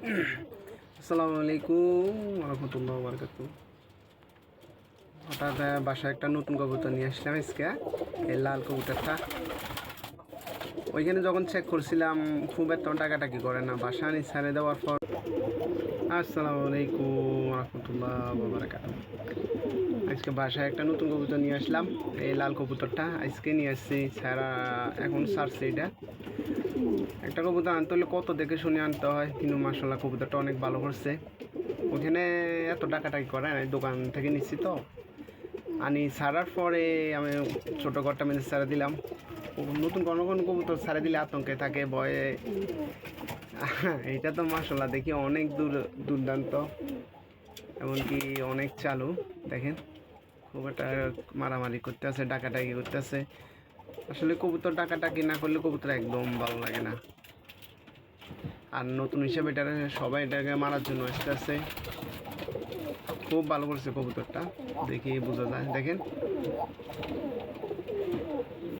আসসালামু আলাইকুম রহমতুল্লাহ বরকাত। হঠাৎ বাসায় একটা নতুন কবুতর নিয়ে আসলাম আজকে, এই লাল কবুতরটা। ওইখানে যখন চেক করছিলাম খুব একটা টাকাটাকি করে না, বাসা আনি ছেড়ে দেওয়ার পর। আসসালামু আলাইকুম রহমতুল্লাহ বরকাত। আজকে বাসায় একটা নতুন কবুতর নিয়ে আসলাম, এই লাল কবুতরটা আজকে নিয়ে আসছি। ছাড়া এখন ছাড়ছে এটা। একটা কবুতর আনতে হলে কত দেখে শুনে আনতে হয়, কিন্তু মাশাআল্লাহ কবুতরটা অনেক ভালো করছে। ওখানে এত টাকাটাকি করে না, দোকান থেকে নিচ্ছি তো। আনি ছাড়ার পরে আমি ছোটো ঘরটা মেঝে ছাড়া দিলাম। নতুন কোনো কোনো কবুতর ছাড়া দিলে আতঙ্কে থাকে, ভয়ে। এইটা তো মাশাআল্লাহ দেখি অনেক দুর্দান্ত, এমনকি অনেক চালু। দেখেন খুব একটা মারামারি করতে আছে, ডাকাডাকি করতে আছে। আসলে কবুতর ডাকাডাকি না করলে কবুতর একদম ভালো লাগে না। আর নতুন হিসেবে এটা সবাই এটাকে মারার জন্য আসতেছে। খুব ভালো করছে কবুতরটা, দেখি বোঝা যায়। দেখেন